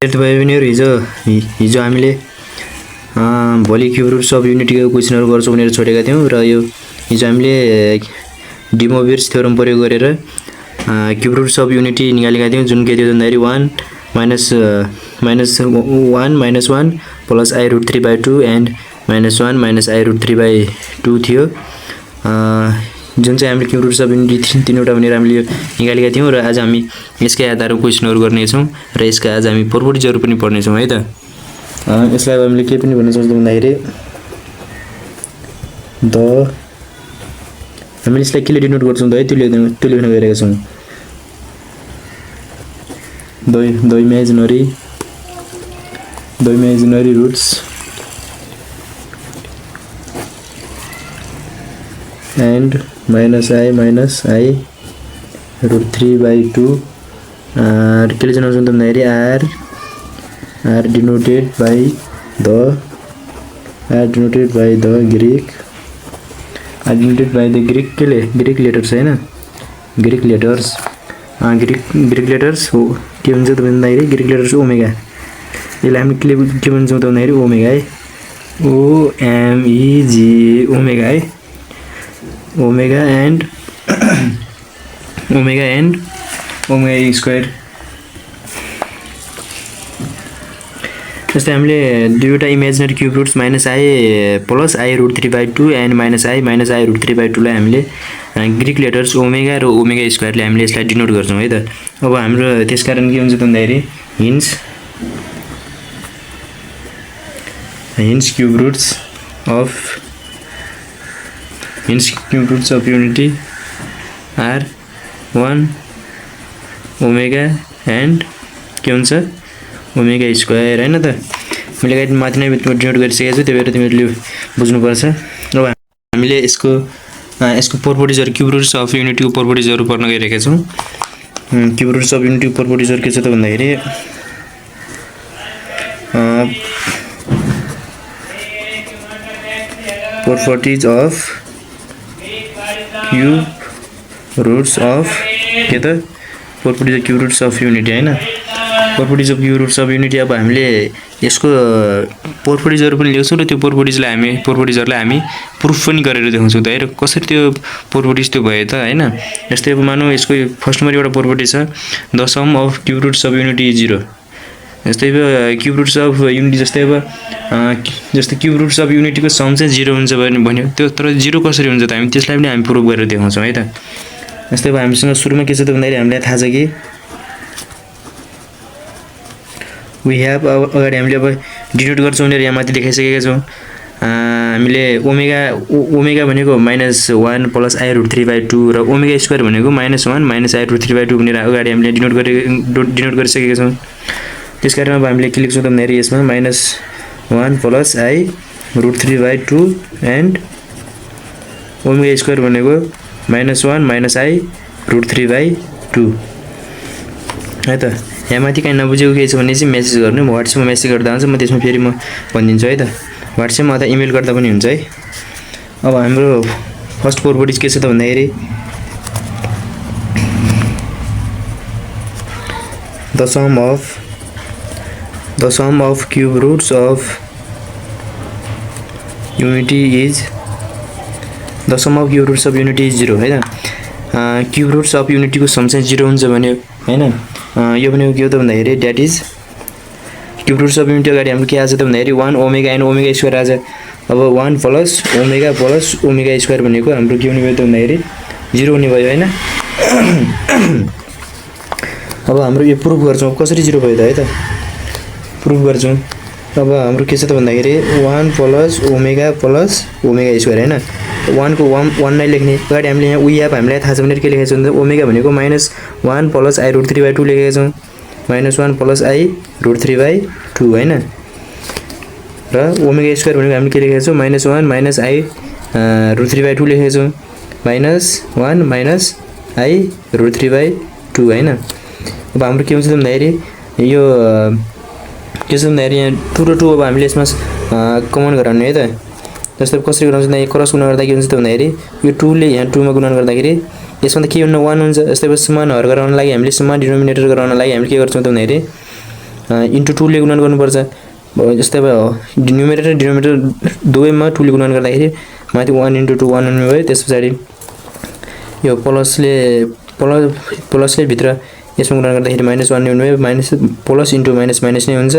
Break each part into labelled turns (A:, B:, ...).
A: भयो भने हिजो हामीले भोलि क्युब रुट्स अफ युनिटीको क्वेसनहरु गर्छौं भनेर छोडेका थियौं र यो हिजो हामीले डी मोभियर्स थ्योरम प्रयोग गरेर क्युब रुट्स अफ युनिटी निकालेका थियौं जुन के थियो भन्दाखेरि 1 - 1 plus I root 3/2 and -1 - I root 3/2 थियो जुन चाहिँ हामीले क्युब रुट्स अफ युनिटी तीनवटा भनेर हामीले निकालेका थियौं र आज हामी यसकै आधारमा क्वेसनहरु गर्ने छौं र यसका आज हामी प्रोपर्टिजहरु पनि पढ्ने छौं है त। यसलाई हामीले के पनि भन्न सक्छौं भन्दाखेरि हामीले यसलाई के ले डिनोट गर्छौं त है त्यो लेख्न गइरहेका छौं the imaginary roots and minus I root 3/2 के ले जनाउँछौं त भन्दाखेरि r denoted by the Greek Greek letters हैन Greek letters हो के भन्छ त भन्दाखेरि Greek letters ओमेगा यसलाई हामी के भन्छौं त भन्दाखेरि ओमेगा है ओमेगा है ओमेगा एन्ड ओमेगा स्क्वायर जस्तै हामीले दुईवटा imaginary cube roots -I plus I root 3/2 and -I root 3/2 लाई हामीले ग्रीक लेटर्स ओमेगा र ओमेगा स्क्वायरले हामीले यसलाई डिनोट गर्छौं है त। अब हाम्रो त्यसकारण के हुन्छ त भन्दाखेरि hence cube roots of unity are 1 omega and के हुन्छ ओमेगा स्क्वायर हैन त। मैले गाइड माथि नै डिनोट गरिसकेको छु त्यही भएर तिमीहरुले बुझ्नु पर्छ। अब हामीले यसको प्रोपर्टिजहरु क्युब रुट्स अफ युनिटीको प्रोपर्टिजहरु पढ्न गइरहेका छौं। क्युब रुट्स अफ युनिटीको प्रोपर्टिजहरु के छ त भन्दाखेरि properties of cube roots of के त properties of cube roots of unity हैन properties of cube roots of unity। अब हामीले यसको प्रोपर्टिजहरु पनि लेख्छौं र त्यो प्रोपर्टिजहरुलाई हामी प्रुफ पनि गरेर देखाउँछौं त। हेर कसरी त्यो प्रोपर्टिज त्यो भयो त हैन। जस्तै अब मानौ यसको फर्स्ट नम्बर एउटा प्रोपर्टी छ the sum of cube roots of unity is 0। जस्तै क्यूब रुट्स अफ युनिटी जस्तै क्यूब रुट्स अफ युनिटीको सम चाहिँ 0 हुन्छ भन्यो त्यो तर 0 कसरी हुन्छ त हामी त्यसलाई पनि हामी प्रुफ गरेर देखाउँछौं है त। जस्तै अब हामीसँग सुरुमा के छ त भन्दाखेरि हामीलाई थाहा छ कि वी हैव अगाडि हामीले अब डिनोट गर्छौं भनेर यहाँ माथि देखाइसकेका छौं। हामीले ओमेगा भनेको -1 प्लस I रूट 3/2 र ओमेगा स्क्वायर भनेको -1 - I रूट 3/2 भनेर अगाडि हामीले डिनोट गरिसकेका छौं। त्यसकारण अब हामीले के लेख्छौं त भन्दाखेरि यसमा -1 plus I root 3/2 and omega square भनेको -1 - I रूट 3/2 है त। यहाँ माथि कहीं नबुझेको के छ भने चाहिँ मेसेज गर्नु म व्हाट्सएपमा मेसेज गर्दा हुन्छ म त्यसमा फेरि म भनिदिन्छु है त। व्हाट्सएपमा अथवा इमेल गर्दा पनि हुन्छ है। अब हाम्रो फर्स्ट प्रोपर्टिज के छ त भन्दाखेरि the sum of cube roots of unity is 0 हैन। क्यूब रुट्स अफ युनिटी को सम चाहिँ 0 हुन्छ भन्यो हैन। यो भनेको के हो त भन्दाखेरि that is cube roots of unity अगाडि हाम्रो के आछ त भन्दाखेरि 1 ओमेगा एन्ड ओमेगा स्क्वायर आछ। अब 1 प्लस ओमेगा स्क्वायर भनेको हाम्रो के हुने भयो त भन्दाखेरि 0 हुने भयो हैन। अब हाम्रो यो प्रुफ गर्छौं कसरी 0 भयो त है त प्रुफ गर्छौं। अब हाम्रो के छ त भन्दाखेरि 1 प्लस ओमेगा स्क्वायर हैन 1 को 1 नै लेख्ने अगाडि हामीले यहाँ हामीलाई थाहा छ भनेर के लेखेका छौं त ओमेगा भनेको -1 प्लस I रूट 3/2 लेखेका छौं -1 प्लस I रूट 3/2 हैन। र ओमेगा स्क्वायर भनेको हामीले के लेखेका छौं -1 - I रूट 3/2 लेखेका छौं -1 - I रूट 3/2 हैन। अब हाम्रो के हुन्छ त भन्दाखेरि यो के छ भन्दाखेरि यहाँ 2 र 2 अब हामीले यसमा कमन गराउने है त। जस्तै कसरी गराउँछ त क्रस गुणन गर्दा के हुन्छ त भन्दाखेरि यो 2 ले यहाँ 2 मा गुणन गर्दाखेरि यसमा त के हुन्न 1 हुन्छ। जस्तै अब समान हर गराउन लागि हामीले समान डिनोमिनेटर गराउन लागि हामीले के गर्छौं त भन्दाखेरि इन्टु 2 ले गुणन गर्नुपर्छ। जस्तै अब न्युमेरेटर डिनोमिनेटर दुवैमा 2 ले गुणन गर्दाखेरि माथि 1 * 2 1 हुने भयो। त्यसपछि यो प्लसले भित्र यसमा गुणन गर्दाखेरि -1 नै हुने भयो। Minus plus into minus minus नै हुन्छ।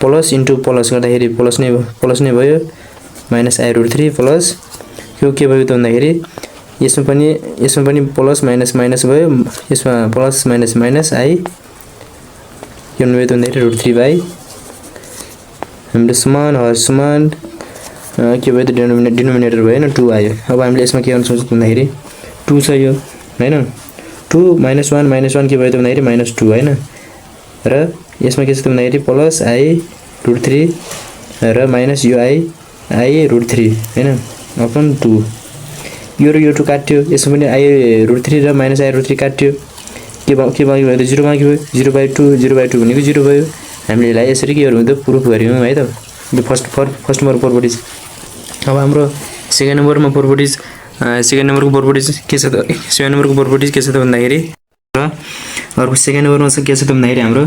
A: प्लस इन्टु प्लस गर्दाखेरि प्लस नै भयो। -i√3 प्लस यो के भयो त भन्दाखेरि यसमा पनि प्लस माइनस माइनस भयो। यसमा प्लस माइनस माइनस i के हुने भयो त भन्दाखेरि √3 हामीले समान के भयो त डिनोमिनेटर भयो हैन 2 आयो। अब हामीले यसमा के गर्न सक्छौँ भन्दाखेरि 2 छ यो हैन। 2 - 1 के भयो त भन्दाखेरि -2 हैन। र यसमा के छ त भन्दाखेरि प्लस i√3 र माइनस यो i√3 हैन अपन 2 यो र यो 2 काट्यो। यसमा पनि i√3 र -i√3 काट्यो। के भयो त 0 मा के भयो 0/2 भनेको 0 भयो। हामीले यसलाई यसरी के गर्यौं त प्रुफ गर्यौं है त। यो फर्स्ट नम्बर प्रोपर्टिज। अब हाम्रो सेकेन्ड नम्बरको प्रोपर्टिज के छ त भन्दाखेरि र अर्को सेकेन्ड नम्बरमा चाहिँ के छ त भन्दाखेरि हाम्रो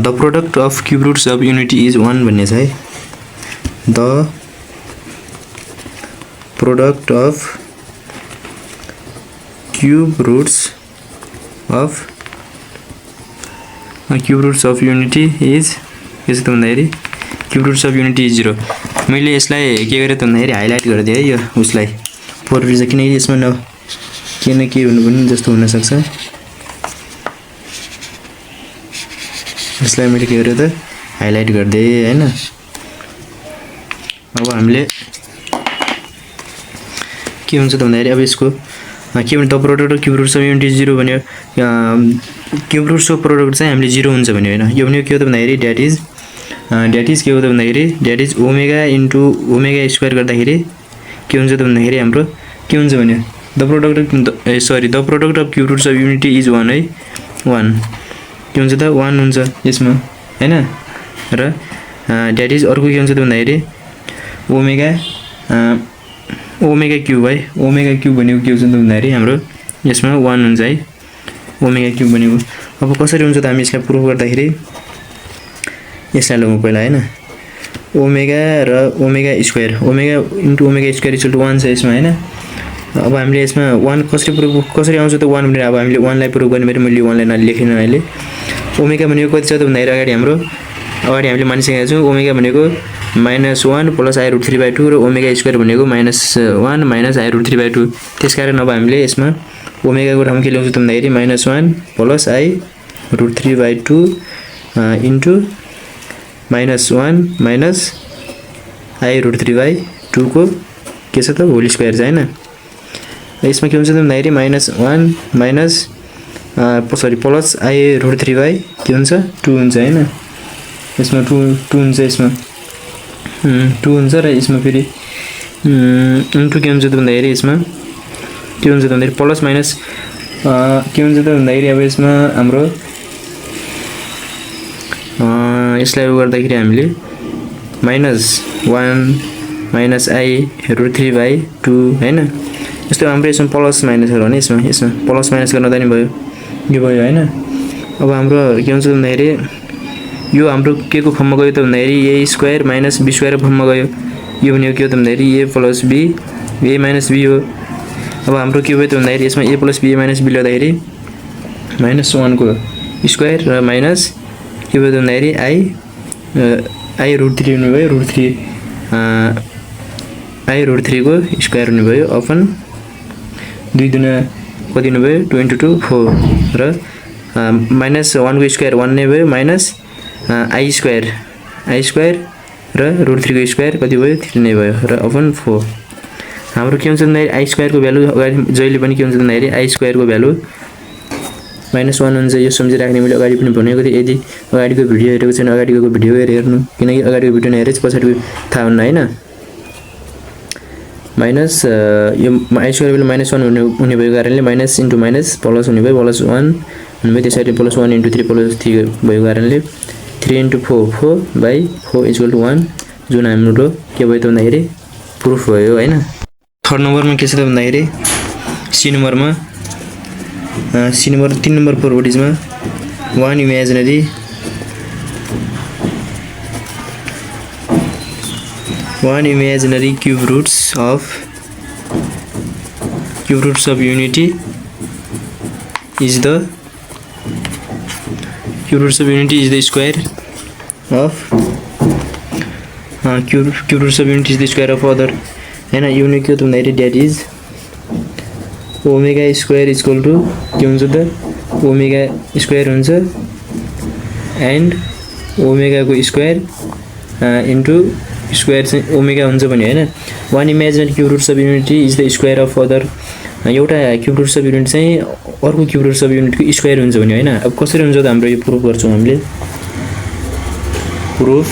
A: the product of cube roots of unity is 1 भन्ने छ है। The product of cube roots of unity is के छ त भन्दाखेरि cube roots of unity is 0। मैले यसलाई के गरेँ त भन्दाखेरि हाइलाइट गरिदिएँ है यो उसलाई प्रोपर्टिज किनकि यसमा के हुनु पनि जस्तो हुन सक्छ। यसलाई मैले के गरेँ त हाइलाइट गरिदिएँ हैन। अब हामीले के हुन्छ त भन्दाखेरि अब यसको के भन्छ the product of cube roots of unity 0 भन्यो। क्यूब रुट्सको प्रोडक्ट चाहिँ हामीले 0 हुन्छ भन्यो हैन। यो भनेको के हो त भन्दाखेरि द्याट इज के हो त भन्दाखेरि that is omega into omega square गर्दाखेरि के हुन्छ त भन्दाखेरि हाम्रो के हुन्छ भन्यो the product of cube roots of unity is 1 है। 1 के हुन्छ त 1 हुन्छ यसमा हैन। र द्याट इज अर्को के हुन्छ त भन्दाखेरि ओमेगा क्यूब है। ओमेगा क्यूब भनेको के हुन्छ त भन्दाखेरि हाम्रो यसमा 1 हुन्छ है ओमेगा क्यूब भनेको। अब कसरी हुन्छ त हामी यसलाई प्रुफ गर्दाखेरि यसलाई लौँ पहिला हैन। ओमेगा र omega square omega into omega square equal to 1 छ यसमा हैन। अब हामीले यसमा 1 कसरी आउँछ त 1 भनेर अब हामीले 1 लाई प्रुफ गर्ने मैले 1 लाई नलेखिन अहिले। ओमेगा भनेको कति छ त भन्दाखेरि अगाडि हामीले मानिसकेका छौँ ओमेगा भनेको -1 प्लस i√3/2 र ओमेगा स्क्वायर भनेको -1 माइनस i√3/2। त्यसकारण अब हामीले यसमा ओमेगाको ठाउँमा के ल्याउँछौँ त भन्दाखेरि -1 plus i√3/2 into -1 minus i√3/2 को के छ त होल स्क्वायर छ हैन। यसमा के हुन्छ त भन्दाखेरि -1 माइनस प्लस i√3/ के हुन्छ 2 हुन्छ हैन। यसमा 2 हुन्छ यसमा 2 हुन्छ र यसमा फेरि इन्टु के हुन्छ त भन्दाखेरि यसमा के हुन्छ त भन्दाखेरि प्लस माइनस के हुन्छ त भन्दाखेरि अब यसमा हाम्रो यसलाई गर्दाखेरि हामीले -1 माइनस i√3/2 हैन। यस्तो हाम्रो यसमा प्लस माइनस गर्नु भने यसमा प्लस माइनस गर्न त नि भयो यो भयो हैन। अब हाम्रो के हुन्छ त भन्दाखेरि यो हाम्रो के को फर्ममा गयो त भन्दाखेरि a square minus b square फर्ममा गयो। यो भनेको के हो त भन्दाखेरि a plus b a minus b हो। अब हाम्रो के भयो त भन्दाखेरि यसमा a plus b a minus b ल्याउँदाखेरि -1 को स्क्वायर र माइनस के भयो त भन्दाखेरि i√3 हुने भयो √3 i√3 को स्क्वायर हुने भयो अपन 2 दुना कति हुने भयो 2 * 2 4 र -1 को स्क्वायर 1 नै भयो माइनस i स्क्वायर र √3 को स्क्वायर कति भयो 3 नै भयो र अपन 4। हाम्रो के हुन्छ भन्दाखेरि i स्क्वायर को भ्यालु अगाडि जहिले पनि के हुन्छ भन्दाखेरि i स्क्वायर को भ्यालु -1 हुन्छ। यो सम्झिराख्ने मैले अगाडि पनि भनेको थिएँ। यदि अगाडिको भिडियो हेरेको छैन अगाडिको भिडियो हेर्नु किनकि अगाडिको भिडियो नहेरेपछि पछाडिको थाहा हुन्न हैन। माइनस यो i स्क्वायर भ्यालु -1 हुने भएको कारणले माइनस इन्टु माइनस प्लस हुने भयो +1 हुने भयो। त्यसरी +1 * 3 + 3 भएको कारणले 3 * 4 4/4 = 1 जुन हाम्रो के भयो त भन्दाखेरि प्रुफ भयो हैन। थर्ड नम्बरमा के छ त भन्दाखेरि सी नम्बर 3 नम्बर प्रोपर्टिजमा 1 imaginary one imaginary cube roots of unity is the square of cube roots of unity is the square of other हैन युनिट के भन्दाखेरि that is omega square equal to के हुन्छ त ओमेगा स्क्वायर हुन्छ and ओमेगाको square into square चाहिँ omega हुन्छ भने हैन one imaginary cube roots of unity is the square of other एउटा क्यूब रुट्स अफ युनिट चाहिँ अर्को क्यूब रुट्स अफ युनिटको स्क्वायर हुन्छ भने हैन अब कसरी हुन्छ त हाम्रो यो प्रुफ गर्छौं हामीले प्रुफ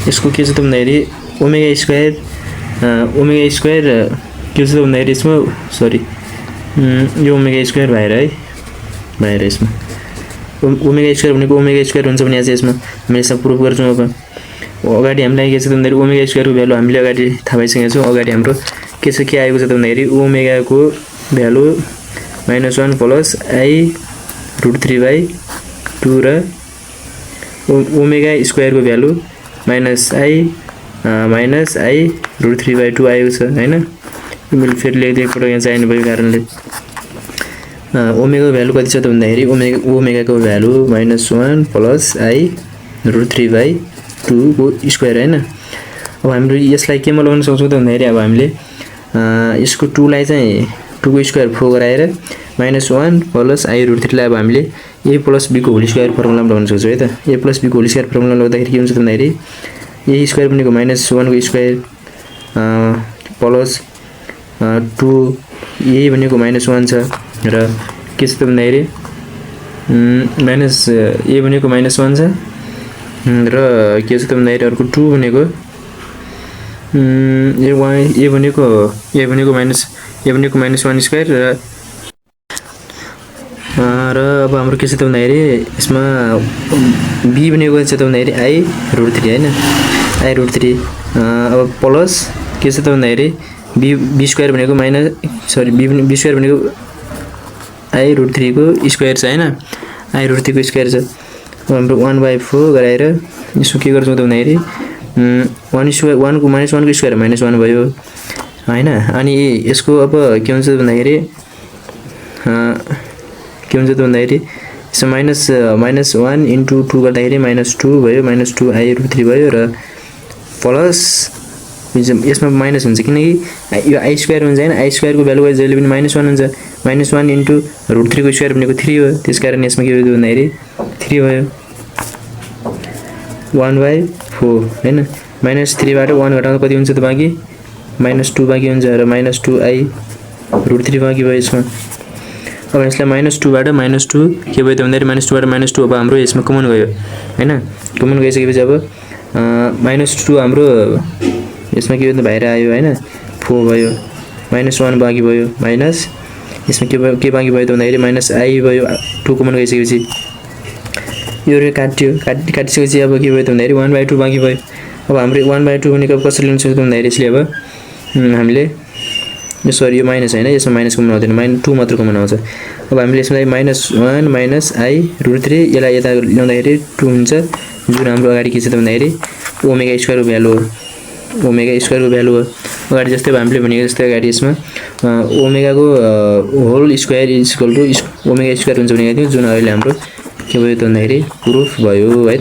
A: यसको के छ त भन्दाखेरि ओमेगा स्क्वायर के छ त भन्दाखेरि यसमा सरी यो ओमेगा स्क्वायर बाहिर यसमा ओमेगा स्क्वायर भनेको ओमेगा स्क्वायर हुन्छ भने आज यसमा हामीले यसमा प्रुफ गर्छौं अब अगाडि हामीलाई के छ त भन्दाखेरि ओमेगा स्क्वायरको भ्यालु हामीले अगाडि थाहा पाइसकेका छौं अगाडि हाम्रो के छ के आएको छ त भन्दाखेरि ओमेगाको भ्यालु -1 प्लस आई √3/2 र ओमेगा स्क्वायरको भ्यालु -i √3/2 आएको छ हैन मैले फेरि लेख्दै पटक यहाँ चाहिने भएको कारणले ओमेगाको भ्यालु कति छ त भन्दाखेरि ओमेगाको भ्यालु -1 प्लस आई √3/2 को स्क्वायर हैन अब हामीले यसलाई केमा लगाउन सक्छौं त भन्दाखेरि अब हामीले यसको 2 लाई चाहिँ 2 को स्क्वायर 4 गराएर -1 प्लस आई √3 लाई अब हामीले a प्लस b को होल स्क्वायर फर्मुलामा लगाउन सक्छौं है त a प्लस b को होल स्क्वायर फर्मुलामा लगाउँदाखेरि के हुन्छ त भन्दाखेरि a स्क्वायर भनेको -1 को स्क्वायर प्लस 2 a भनेको -1 छ र के छ त भन्दाखेरि a भनेको -1 छ र के छ त भन्दाखेरि अर्को 2 भनेको a भनेको -1 स्क्वायर र अब हाम्रो के छ त भन्दाखेरि यसमा b भनेको छ त भन्दाखेरि i √3 हैन i √3 अब प्लस के छ त भन्दाखेरि b स्क्वायर भनेको b स्क्वायर भनेको i √3 को स्क्वायर छ हैन i √3 को स्क्वायर छ अब हाम्रो 1/4 गराएर यसो के गर्छौं त भन्दाखेरि 1 को -1 को स्क्वायर -1 भयो हैन अनि यसको अब के हुन्छ त भन्दाखेरि यसो -1 इन्टु 2 गर्दाखेरि -2 भयो -2 i √3 भयो र प्लस यसमा माइनस हुन्छ किनकि यो i स्क्वायर हुन्छ हैन i स्क्वायर को भ्यालु जहिले पनि -1 हुन्छ -1 इन्टु √3 को स्क्वायर भनेको 3 हो त्यसकारण यसमा के भयो भन्दाखेरि 3 भयो 1/4 हैन -3 बाट 1 घटाउँदा कति हुन्छ त बाँकी -2 बाँकी हुन्छ र -2 i √3 बाँकी भयो यसमा अब यसलाई -2 बाट -2 के भयो त भन्दाखेरि -2 बाट -2 अब हाम्रो यसमा कमन गयो हैन कमन गइसकेपछि अब -2 हाम्रो यसमा के भयो त बाहिर आयो हैन 4 भयो -1 बाँकी भयो माइनस यसमा के बाँकी भयो त भन्दाखेरि -i भयो 2 कमन गइसकेपछि यो रे काटिसकेपछि अब के भयो त भन्दाखेरि 1/2 बाँकी भयो अब हाम्रो 1/2 भनेको अब कसरी लिन सक्छौं त भन्दाखेरि यसले अब हामीले यो सरी यो माइनस हैन यसमा माइनस कमन आउँदैन -2 मात्र कमन आउँछ अब हामीले यसलाई -1 - i √3 यसलाई यता ल्याउँदाखेरि 2 हुन्छ जुन हाम्रो अगाडि के छ त भन्दाखेरि ओमेगा स्क्वायरको भ्यालु हो अगाडि जस्तै हामीले भनेको जस्तै अगाडि यसमा ओमेगाको whole square equal to omega square हुन्छ भनेको थियो जुन अहिले हाम्रो के भयो त भन्दाखेरि प्रुफ भयो है त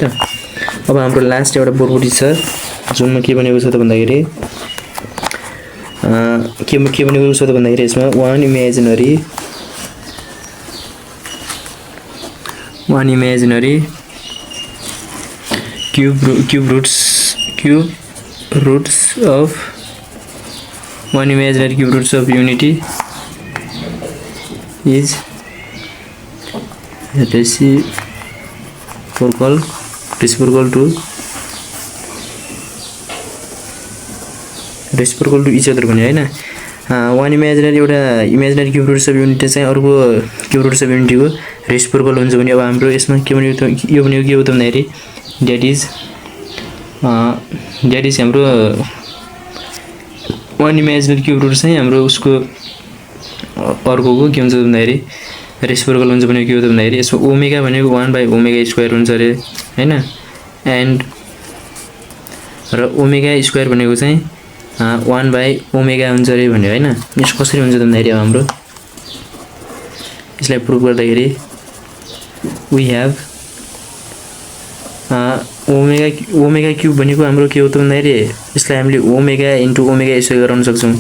A: अब हाम्रो लास्ट एउटा प्रोपर्टी छ जुनमा के भनेको छ त भन्दाखेरि के भनेको छ त भन्दाखेरि यसमा one imaginary cube roots of unity is reciprocal to each other भने हैन वान इमेजिनरी एउटा imaginary cube roots of unity चाहिँ अर्को क्यूब रुट्स अफ युनिटी को रेसिप्रोकल हुन्छ भने अब हाम्रो यसमा के भनेको यो भनेको के हो त भन्दाखेरि दैट इज हाम्रो वान इमेजिनरी क्यूब रुट चाहिँ हाम्रो उसको अर्कोको के हुन्छ भन्दाखेरि रेसिप्रोकल हुन्छ भनेको के हो त भन्दाखेरि यसमा ओमेगा भनेको 1/ओमेगा स्क्वायर हुन्छ रे हैन एन्ड र ओमेगा स्क्वायर भनेको चाहिँ 1/ओमेगा हुन्छ रे भन्यो हैन। यसो कसरी हुन्छ त भन्दाखेरि अब हाम्रो यसलाई प्रुभ गर्दाखेरि वी हेभ ओमेगा क्यूब भनेको हाम्रो के हो त भन्दाखेरि यसलाई हामीले ओमेगा इन्टु ओमेगा स्क्वायर गराउन सक्छौँ,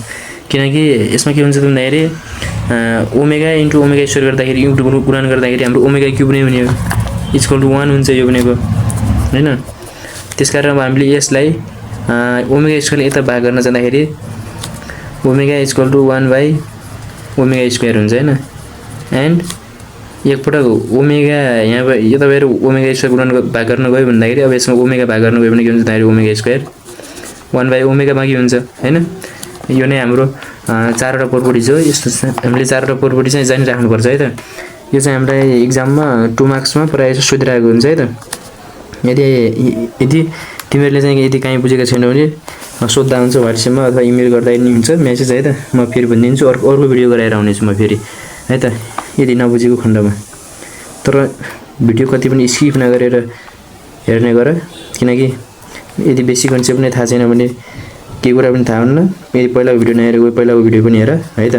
A: किनकि यसमा के हुन्छ त भन्दाखेरि ओमेगा इन्टु ओमेगा स्क्वायर गर्दाखेरि इन्टु गुणन गर्दाखेरि हाम्रो ओमेगा क्यूब नै हुने हो, इक्वल टु 1 हुन्छ यो भनेको हैन। त्यसकारण अब हामीले यसलाई ओमेगा स्क्वायर यता भाग गर्न जाँदाखेरि ओमेगा इक्वल टु 1/ओमेगा स्क्वायर हुन्छ हैन। एन्ड एकपटक ओमेगा यहाँ यता भएर ओमेगा स्क्वायर गुणन भाग गर्न गयो भन्दाखेरि अब यसमा ओमेगा भाग गर्न गयो भने के हुन्छ भन्दाखेरि ओमेगा स्क्वायर 1/ओमेगा मा के हुन्छ हैन। यो नै हाम्रो 4वटा प्रोपर्टिज हो। यस्तो हामीले 4वटा प्रोपर्टी चाहिँ जानिराख्नुपर्छ है त। यो चाहिँ हामीलाई एक्जाममा 2 मार्क्समा प्रायः सोधिरहेको हुन्छ है त। यदि तिमीहरूले चाहिँ यदि कहीँ बुझेको छैन भने सोध्दा हुन्छ व्हाट्सएपमा अथवा इमेल गर्दा नि हुन्छ, मेसेज है त। म फेरि भनिदिन्छु, अर्को भिडियो गराएर आउनेछु म फेरि है त, यदि नबुझेको खण्डमा। तर भिडियो कति पनि स्किप नगरेर हेर्ने गर, किनकि यदि बेसिक कन्सेप्ट नै थाहा छैन भने केही कुरा पनि थाहा हुन्न। यदि पहिलाको भिडियो नहेरेको पहिलाको भिडियो पनि हेर है त।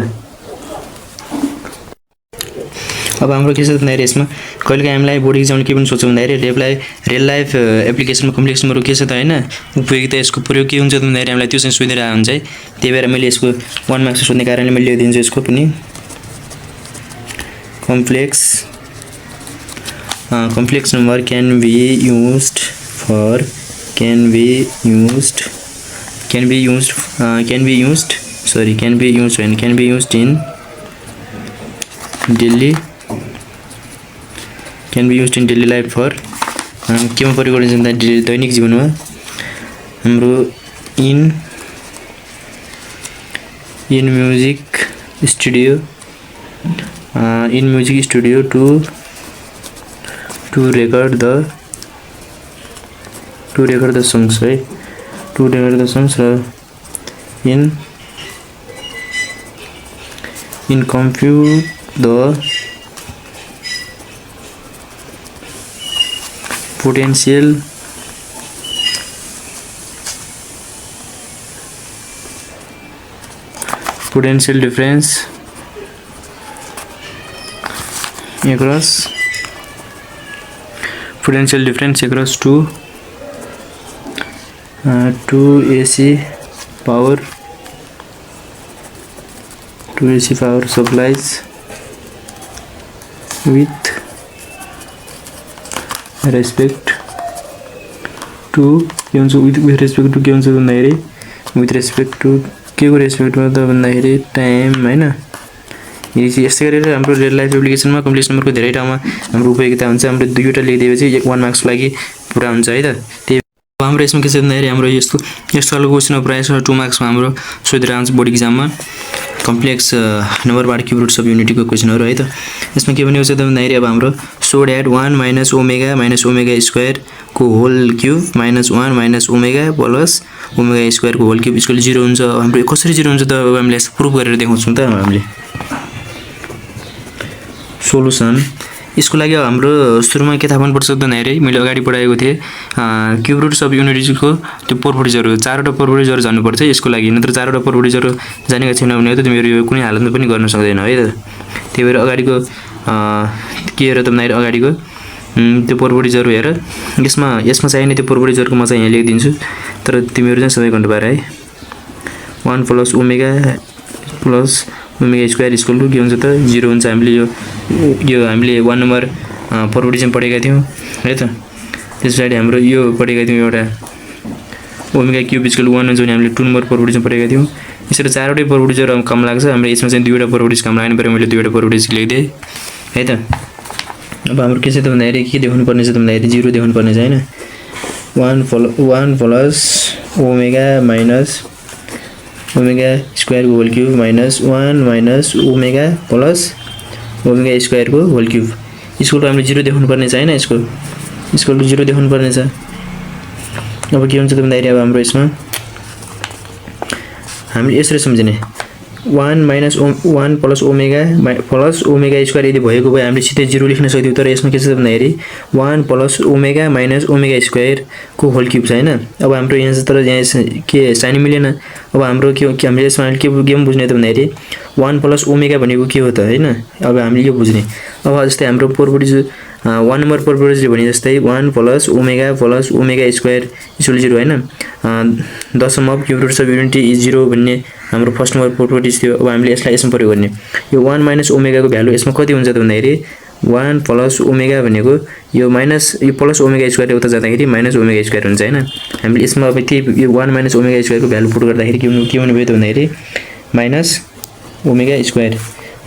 A: अब हाम्रो के छ भन्दाखेरि यसमा कहिलेकाहीँ हामीलाई बोर्ड एक्जामले के पनि सोध्छ भन्दाखेरि रियल लाइफ एप्लिकेसनमा कम्प्लेक्स नम्बरको के छ त हैन, उपयोगिता यसको प्रयोग के हुन्छ भन्दाखेरि हामीलाई त्यो चाहिँ सोधिरहेको हुन्छ है। त्यही भएर मैले यसको 1 मार्क्स सोध्ने कारणले मैले लेखिदिन्छु यसको पनि complex number can be used in daily life for केमा प्रयोग गरिन्छ भन्दा दैनिक जीवनमा हाम्रो in music studio to record the songs है, to record the songs र in compute the potential difference across two AC power supplies with respect to के हुन्छ with respect to के हुन्छ भन्दाखेरि with respect to के को रेस्पेक्टमा त भन्दाखेरि टाइम हैन। यस्तै गरेर हाम्रो रियल लाइफ एप्लिकेसनमा कम्प्लेक्स नम्बरको धेरै ठाउँमा हाम्रो उपयोगिता हुन्छ। हाम्रो दुईवटा लेखिदिएपछि 1 मार्क्सको लागि पुरा हुन्छ है त। त्यही हाम्रो यसमा के छ भन्दाखेरि हाम्रो यस्तो खालको क्वेसन प्रायः 2 मार्क्समा हाम्रो सोधिरहेको हुन्छ बोर्ड एक्जाममा, कम्प्लेक्स नम्बरबाट क्युब रुट्स अफ युनिटीको क्वेसनहरू है त। यसमा के भनेको छ त भन्दाखेरि अब हाम्रो सो ड्याट 1 - ओमेगा स्क्वायर को whole cube -1 - omega plus omega square को होल क्युब इक्वल 0 हुन्छ। हाम्रो कसरी 0 हुन्छ त अब हामीले यसो प्रुफ गरेर देखाउँछौँ त हामीले। सोलुसन यसको लागि अब हाम्रो सुरुमा के थाहा पाउनुपर्छ भन्दाखेरि मैले अगाडि पढाएको थिएँ क्युब रुट्स अफ युनिटीको त्यो प्रोपर्टिजहरू 4वटा प्रोपर्टिजहरू जान्नुपर्छ यसको लागि। नत्र 4वटा प्रोपर्टिजहरू जानेको छैन भने त तिमीहरू यो कुनै हालतमा पनि गर्न सक्दैन है त। त्यही भएर अगाडिको के हेर त भन्दाखेरि अगाडिको त्यो प्रोपर्टिजहरू हेर। यसमा चाहिने त्यो प्रोपर्टिजहरूको म चाहिँ यहाँ लेखिदिन्छु, तर तिमीहरू चाहिँ सबै गर्नु पाएर है। 1 + omega plus omega square equal to के हुन्छ त 0 हुन्छ। हामीले यो हामीले 1 नम्बर प्रोपर्टी चाहिँ पढेका थियौँ है त। त्यस पछाडि हाम्रो यो पढेका थियौँ एउटा ओमेगा क्युब इक्वल 1 हुन्छ भने हामीले 2 नम्बर प्रोपर्टी चाहिँ पढेका थियौँ। यसरी 4वटै प्रोपर्टिजहरू कम लाग्छ। हाम्रो यसमा चाहिँ 2वटा प्रोपर्टिज कम लाग्ने पऱ्यो, मैले 2वटा प्रोपर्टिज लेखिदिएँ है त। अब हाम्रो के छ त भन्दाखेरि के देखाउनु पर्ने छ त भन्दाखेरि 0 देखाउनु पर्ने छ हैन। 1 plus omega minus omega square को whole cube -1 - omega plus omega square को होल क्यूब इसको हामीले 0 देखाउनु पर्ने छ हैन। यसको 0 देखाउनु पर्ने छ। अब के हुन्छ त भन्दाखेरि अब हाम्रो यसमा हामीले यसरी सम्झिने 1 minus 1 plus omega plus omega square यदि भएको भए हामीले सिधै 0 लेख्न सक्थ्यौँ। तर यसमा के छ भन्दाखेरि 1 प्लस ओमेगा माइनस ओमेगा स्क्वायरको होल क्युब छ हैन। अब हाम्रो यहाँ चाहिँ तर यहाँ के साइन मिलेन। अब हाम्रो के हामीले यसमा के गेम बुझ्ने त भन्दाखेरि 1 प्लस ओमेगा भनेको के हो त हैन। अब हामीले यो बुझ्ने। अब जस्तै हाम्रो प्रोपर्टी 1 नम्बर प्रोपर्टी भने जस्तै 1 प्लस ओमेगा स्क्वायर इक्वल 0 हैन। The sum of cube roots of unity is 0 भन्ने हाम्रो फर्स्ट नम्बर प्रोपर्टिज थियो। अब हामीले यसलाई यसमा प्रयोग गर्ने। यो 1 माइनस ओमेगा को भ्यालु यसमा कति हुन्छ त भन्दाखेरि 1 प्लस ओमेगा भनेको यो माइनस यो प्लस ओमेगा स्क्वायर उता जाँदाखेरि माइनस ओमेगा स्क्वायर हुन्छ हैन। हामीले यसमा अब त्यही यो 1 माइनस ओमेगा स्क्वायर को भ्यालु पुट गर्दाखेरि के हुने भयो त भन्दाखेरि माइनस ओमेगा स्क्वायर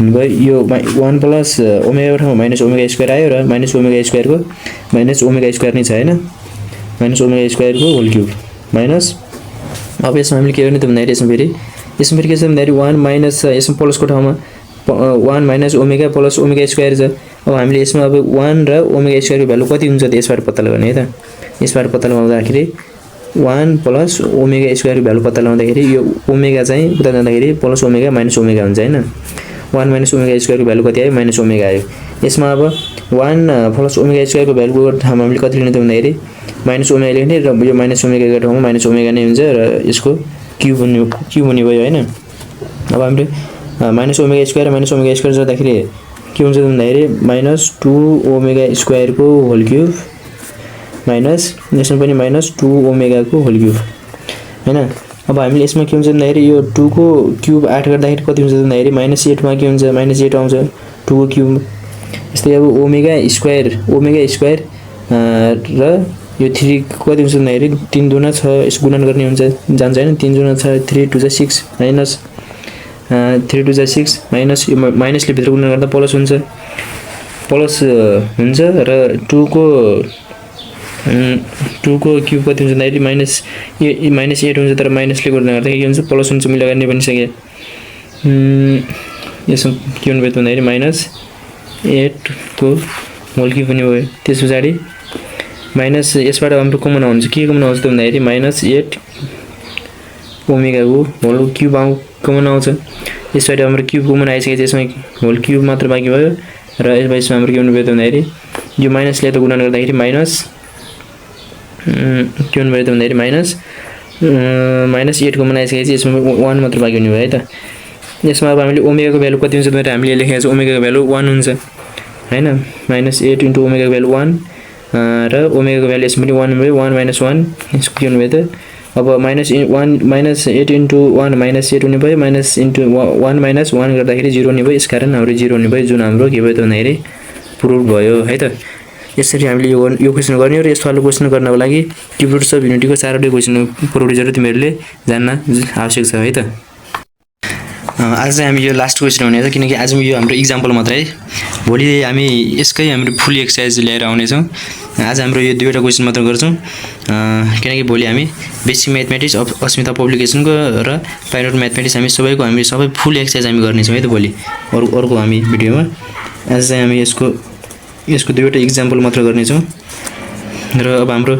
A: भयो। यो 1 प्लस ओमेगा ठाउँमा माइनस ओमेगा स्क्वायर आयो र माइनस ओमेगा स्क्वायर नै छ हैन। माइनस ओमेगा स्क्वायर को होल क्युब माइनस। अब यसमा हामीले के गर्ने त भन्दाखेरि यसमा फेरि के छ भन्दाखेरि 1 माइनस यसमा प्लसको ठाउँमा 1 minus omega plus omega square छ। अब हामीले यसमा अब 1 र ओमेगा स्क्वायर को भ्यालु कति हुन्छ त यसबाट पत्ता लगाउने है त। यसबाट पत्ता लगाउँदाखेरि 1 प्लस ओमेगा स्क्वायर को भ्यालु पत्ता लगाउँदाखेरि यो ओमेगा चाहिँ उता जाँदाखेरि प्लस ओमेगा माइनस ओमेगा हुन्छ हैन। 1 माइनस ओमेगा स्क्वायर को भ्यालु कति आयो माइनस ओमेगा आयो। यसमा अब 1 प्लस ओमेगा स्क्वायर को भ्यालुको ठाउँमा हामीले कति लिने त भन्दाखेरि माइनस ओमेगा लेख्ने र यो माइनस ओमेगा को ठाउँमा माइनस ओमेगा नै हुन्छ र यसको क्युब हुने भयो हैन। अब हामीले माइनस ओमेगा स्क्वायर गर्दाखेरि के हुन्छ भन्दाखेरि माइनस 2 ओमेगा स्क्वायर को होल क्युब माइनस यसमा पनि माइनस 2 ओमेगा को होल क्युब हैन। अब हामीले यसमा के हुन्छ भन्दाखेरि यो 2 को क्युब 8 गर्दाखेरि कति हुन्छ भन्दाखेरि माइनस 8 मा के हुन्छ माइनस 8 आउँछ 2 को क्युब। यस्तै अब ओमेगा स्क्वायर र यो 3 कति हुन्छ भन्दाखेरि 3 दुना 6 यसको गुणन गर्ने हुन्छ जान्छ हैन। 3 दुना 6 3 2 6 माइनस 3 2 6 माइनस यो माइनसले भित्र गुणन गर्दा प्लस हुन्छ र 2 को क्युब कति हुन्छ भन्दाखेरि माइनस 8 हुन्छ। तर माइनसले गुणन गर्दा के हुन्छ प्लस हुन्छ मिला गर्ने बनिसक्यो। यसमा के हुने भयो भन्दाखेरि माइनस 8 को होल क्युब हुने भयो। त्यसपछि माइनस यसबाट हाम्रो कमन आउँछ के कमन आउँछ त भन्दाखेरि माइनस 8 ओमेगा को होल क्युब कमन आउँछ। यसबाट हाम्रो क्युब कमन आइसकेपछि यसमा होल क्युब मात्र बाँकी भयो र यसमा हाम्रो के हुने भयो त भन्दाखेरि यो माइनसले त गुणन गर्दाखेरि माइनस के हुने भयो त भन्दाखेरि माइनस 8 कमन आइसकेपछि यसमा 1 मात्र बाँकी हुने भयो है त। यसमा अब हामीले ओमेगा को भ्यालु कति हुन्छ भनेर हामीले लेखेको छ ओमेगा को भ्यालु 1 हुन्छ हैन। माइनस 8 इन्टु ओमेगा को भ्यालु 1 र ओमेगा को भ्यालु यसमा पनि 1 भयो 1 माइनस 1 यसको के हुने भयो त। अब माइनस 8 इन्टु 1 माइनस 8 हुने भयो माइनस इन्टु 1 माइनस 1 गर्दाखेरि 0 हुने भयो। यसकारण हाम्रो 0 हुने भयो जुन हाम्रो के भयो त भन्दाखेरि प्रुभ भयो है त। यसरी हामीले यो क्वेसन गर्ने हो र यस्तो खालको क्वेसन गर्नको लागि क्युब रुट्स अफ युनिटी को 4वटै क्वेसन प्रोपर्टिजहरु तिमीहरुले जान्न आवश्यक छ है त। आज चाहिँ हामी यो लास्ट क्वेसन हुने छ किनकि आज यो हाम्रो एक्जाम्पल मात्रै है। भोलि हामी यसकै हाम्रो फुल एक्सरसाइज लिएर आउने छौं। आज हाम्रो यो दुईवटा क्वेसन मात्र गर्छौं किनकि भोलि हामी बेसिक म्याथमेटिक्स अफ अस्मिता पब्लिकेसनको र पाइलट म्याथमेटिक्स हामी सबै फुल एक्सरसाइज हामी गर्ने छौं है त भोलि अर्को हामी भिडियोमा। आज चाहिँ हामी यसको दुईवटा एक्जाम्पल मात्र गर्ने छौं र अब हाम्रो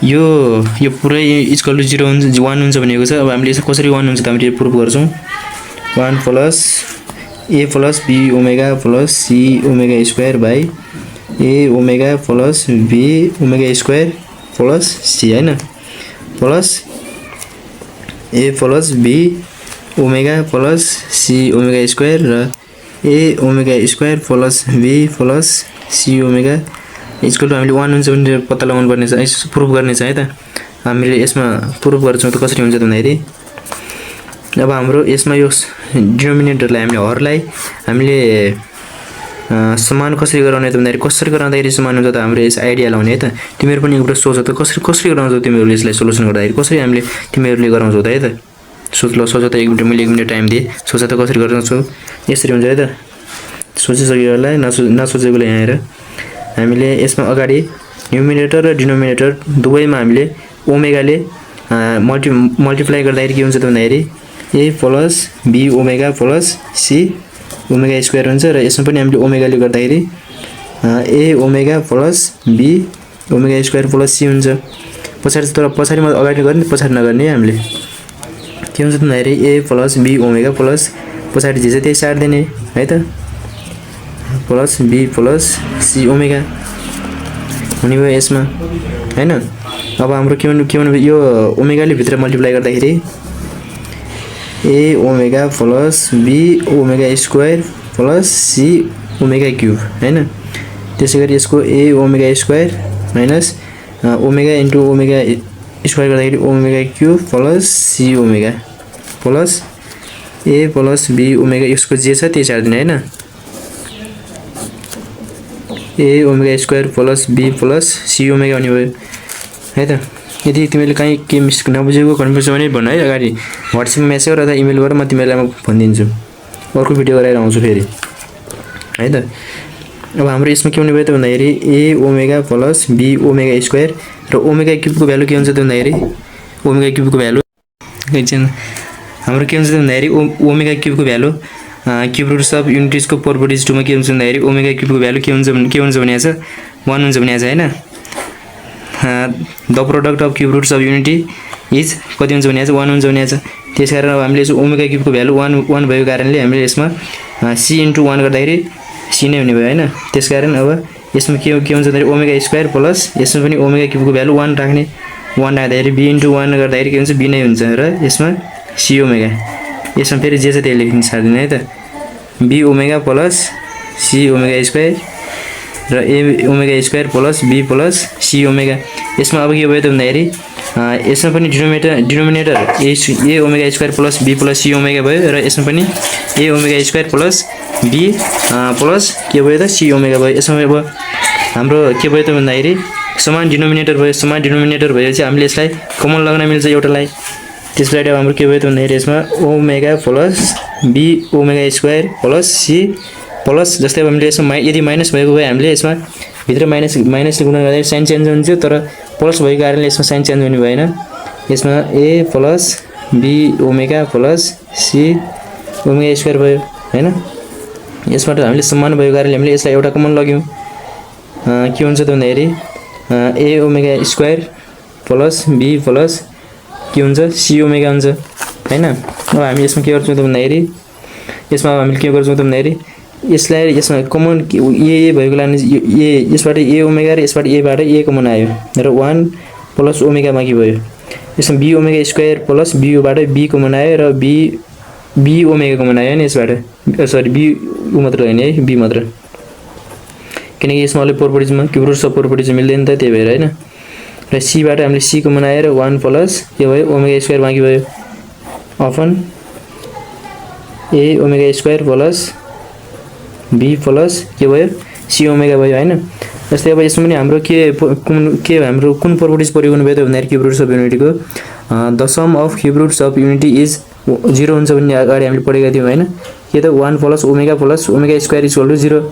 A: यो पुरै इक्वल टु 0 हुन्छ 1 हुन्छ भनेको छ। अब हामीले यसो कसरी 1 हुन्छ त हामीले प्रुफ गर्छौं। 1 plus a plus b omega plus c omega square by a omega plus b omega square plus c हैन plus a plus b omega plus c omega square र a omega square plus b plus c omega equal to हामीले 1 हुन्छ भनेर पत्ता लगाउनु पर्ने छ proof गर्ने छ है त। हामीले यसमा प्रुफ गर्छौं त कसरी हुन्छ त भन्दाखेरि अब हाम्रो यसमा यो डिनोमिनेटरलाई हामीले समान कसरी गराउने त भन्दाखेरि कसरी गराउँदाखेरि समान हुन्छ त हाम्रो यस आइडिया लाउने है त। तिमीहरु पनि एउटा सोच त कसरी गराउँछौ तिमीहरुले यसलाई सोलुसन गर्दाखेरि कसरी हामीले तिमीहरुले गराउँछौ त है त। सोच त 1 मिनेट मैले 1 मिनेट टाइम दिए सोच त कसरी गराउँछौ यसरी हुन्छ है त। सोचिसकेकोलाई नसोचेकोलाई यहाँ हेर हामीले यसमा अगाडि न्युमिनेटर र डिनोमिनेटर दुवैमा हामीले ओमेगाले मल्टिप्लाई गर्दाखेरि के हुन्छ त भन्दाखेरि a plus b omega plus c omega square हुन्छ र यसमा पनि हामीले ओमेगाले गर्दाखेरि a omega plus b omega square plus c हुन्छ। पछाडी म अगाडि गर्ने पछाडी नगर्ने हामीले के हुन्छ त भन्दाखेरि A plus B omega plus पछाडि जे छ त्यही साट्दिने है त plus B plus C omega हुने भयो यसमा हैन। अब हाम्रो के भन्नु यो ओमेगाले भित्र मल्टिप्लाई गर्दाखेरि A omega plus B omega square plus C omega cube हैन। त्यसैगरी यसको A omega square minus omega into omega square गर्दाखेरि omega cube plus C omega plus A plus B omega यसको जे छ त्यही सार्दिने हैन। A omega square plus B plus C omega हुने भयो है त। यदि तिमीले कहीँ के मिस्टेक नबुझेको कन्फ्युज भने भन है, अगाडि व्हाट्सएप मेसेज अथवा इमेलबाट म तिमीलाई भनिदिन्छु, अर्को भिडियो गरेर आउँछु फेरि है त। अब हाम्रो यसमा के हुने भयो त भन्दाखेरि A omega plus B omega square र ओमेगा क्यूबको भ्यालु के हुन्छ त भन्दाखेरि ओमेगा क्यूबको भ्यालु एकछिन हाम्रो के हुन्छ त भन्दाखेरि ओमेगा क्यूबको भ्यालु क्यूब रुट्स अफ युनिटिजको प्रोपर्टिज 2 मा के हुन्छ भन्दाखेरि ओमेगा क्यूबको भ्यालु के हुन्छ भनेको छ 1 हुन्छ भनेको छ हैन। The product of cube roots of unity is कति हुन्छ भनेको छ 1 हुन्छ भनेको छ। त्यसकारण अब हामीले यसो ओमेगा क्यूबको भ्यालु 1 भएको कारणले हामीले यसमा c * 1 गर्दाखेरि c नै हुने भयो हैन। त्यसकारण अब यसमा के हुन्छ भन्दाखेरि ओमेगा स्क्वायर प्लस यसमा पनि ओमेगा क्यूबको भ्यालु 1 राख्ने, 1 राख्दाखेरि b * 1 गर्दाखेरि के हुन्छ b नै हुन्छ र यसमा c ओमेगा यसमा फेरि जे छ त्यही लेख्न सार्दिने है त b omega plus c omega square र a omega square plus b plus c omega. यसमा अब के भयो त भन्दाखेरि यसमा पनि denominator a omega square plus b plus c omega भयो र यसमा पनि a omega square plus b plus के भयो त c ओमेगा भयो। यसमा अब हाम्रो के भयो त भन्दाखेरि समान डिनोमिनेटर भयो, समान डिनोमिनेटर भएपछि हामीले यसलाई कमन लगाउन मिल्छ एउटालाई। त्यसपछि अब हाम्रो के भयो त भन्दाखेरि यसमा omega plus b omega square plus c plus जस्तै अब हामीले यसमा यदि माइनस भएको भए हामीले यसमा भित्र माइनसले गुणा गर्दा साइन चेन्ज हुन्थ्यो, तर प्लस भएको कारणले यसमा साइन चेन्ज हुने भएन। यसमा a plus b omega plus c omega square भयो हैन। यसबाट हामीले समान भएको कारणले हामीले यसलाई एउटा कमन लग्यौं, के हुन्छ त भन्दाखेरि a omega square plus b plus के हुन्छ c ओमेगा हुन्छ हैन। अब हामी यसमा के गर्छौं त भन्दाखेरि यसमा हामीले के गर्छौं त भन्दाखेरि यसलाई यसमा कमन a भएको कारणले a यसबाट a ओमेगा र यसबाट a बाट a कमन आयो र 1 प्लस ओमेगा बाँकी भयो। यसमा b omega square plus b बाट b कमन आयो र b ओमेगा कमन आयो नि यसबाट, सरी b मात्र हैन है b मात्र, किनकि यसमा अलि प्रोपर्टिजमा क्यूब रुट्स अफ प्रोपर्टिज मिल्दैन त त्यही भएर हैन। र c बाट हामीले c कमन आएर 1 प्लस के भयो ओमेगा स्क्वायर बाँकी भयो upon a omega square plus b plus के भयो c ओमेगा भयो हैन। जस्तै अब यसमा पनि हाम्रो के हाम्रो कुन प्रोपर्टिज प्रयोग गर्नु भयो त भन्दाखेरि क्यूब रुट्स अफ युनिटीको the sum of cube roots of unity is 0 हुन्छ भन्ने अगाडि हामीले पढेका थियौं हैन। के त 1 plus omega square equal to 0।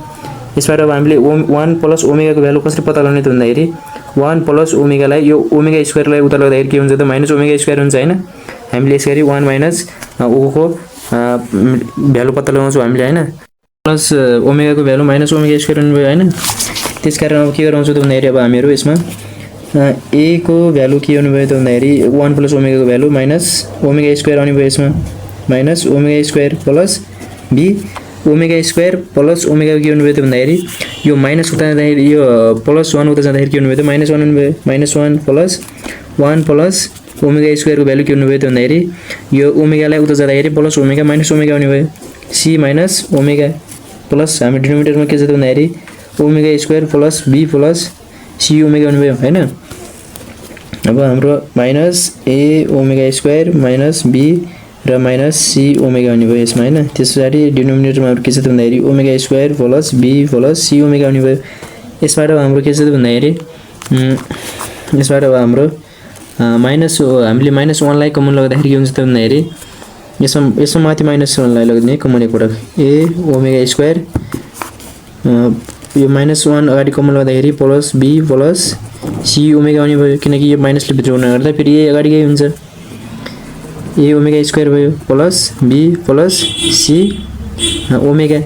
A: यसबाट अब हामीले 1 प्लस ओमेगा को भ्यालु कसरी पत्ता लगाउने त भन्दाखेरि 1 प्लस ओमेगालाई यो ओमेगा स्क्वायरलाई उता लगाउँदाखेरि के हुन्छ त माइनस ओमेगा स्क्वायर हुन्छ हैन। हामीले यसरी 1 माइनस o को भ्यालु पत्ता लगाउँछौं हामीले हैन, प्लस ओमेगा को भ्यालु माइनस ओमेगा स्क्वायर हुने भयो हैन। त्यसकारण अब के गराउँछौं त भन्दाखेरि अब हामीहरु यसमा a को भ्यालु के हुने भयो त भन्दाखेरि 1 प्लस ओमेगा को भ्यालु माइनस ओमेगा स्क्वायर आउने भयो यसमा, minus omega square plus b omega square plus omega के हुने भयो त भन्दाखेरि यो माइनस उता जाँदाखेरि यो प्लस 1 उता जाँदाखेरि के हुने भयो त माइनस 1 हुने भयो, माइनस 1 प्लस ओमेगा स्क्वायर को भ्यालु के हुने भयो त भन्दाखेरि यो ओमेगालाई उता जाँदाखेरि प्लस ओमेगा माइनस ओमेगा हुने भयो, c माइनस ओमेगा प्लस हामी डिनोमिनेटरमा के छ त भन्दाखेरि omega square plus b plus c omega हुने भयो हैन। अब हाम्रो minus a omega square minus b र माइनस c ओमेगा हुने भयो यसमा हैन। त्यसपछि डिनोमिनेटरमा हाम्रो के छ त भन्दाखेरि omega square plus b plus c omega हुने भयो। यसबाट हाम्रो के छ त भन्दाखेरि यसबाट अब हाम्रो माइनस हामीले माइनस 1 लाई कमन लगाउँदाखेरि के हुन्छ त भन्दाखेरि यसमा माथि माइनस 1 लाई लगाउने कमन एकपटक a ओमेगा स्क्वायर यो माइनस 1 अगाडि कमन लगाउँदाखेरि plus b plus c omega हुने भयो, किनकि यो माइनसले भित्र हुन गर्दा फेरि a अगाडि गइ हुन्छ, a ओमेगा स्क्वायर भयो plus b plus c omega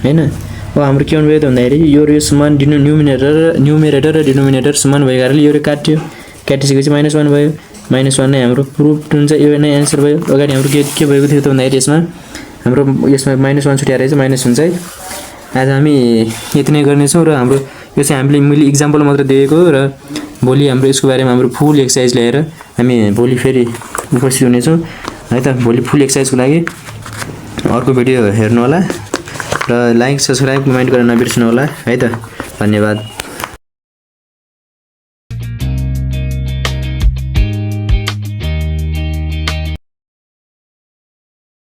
A: हैन। अब हाम्रो के हुने भयो त भन्दाखेरि यो समान न्युमरेटर र डिनोमिनेटर समान भएको कारणले यो काट्यो, काटिसकेपछि माइनस 1 भयो -1 नै हाम्रो प्रुफ हुन्छ। यो नै एन्सर भयो। अगाडि हाम्रो के भएको थियो त भन्दाखेरि हाम्रो यसमा -1 छुट्याएर चाहिँ माइनस हुन्छ है। आज हामी यति नै गर्नेछौँ र हाम्रो यो चाहिँ मैले इक्जाम्पल मात्र दिएको र भोलि हाम्रो यसको बारेमा हाम्रो फुल एक्सरसाइज ल्याएर हामी भोलि फेरि उपस्थित हुनेछौँ है त। भोलि फुल एक्सरसाइजको लागि अर्को भिडियो हेर्नु होला र लाइक सब्स्क्राइब कमेन्ट गर्न नबिर्सनु होला है त। धन्यवाद।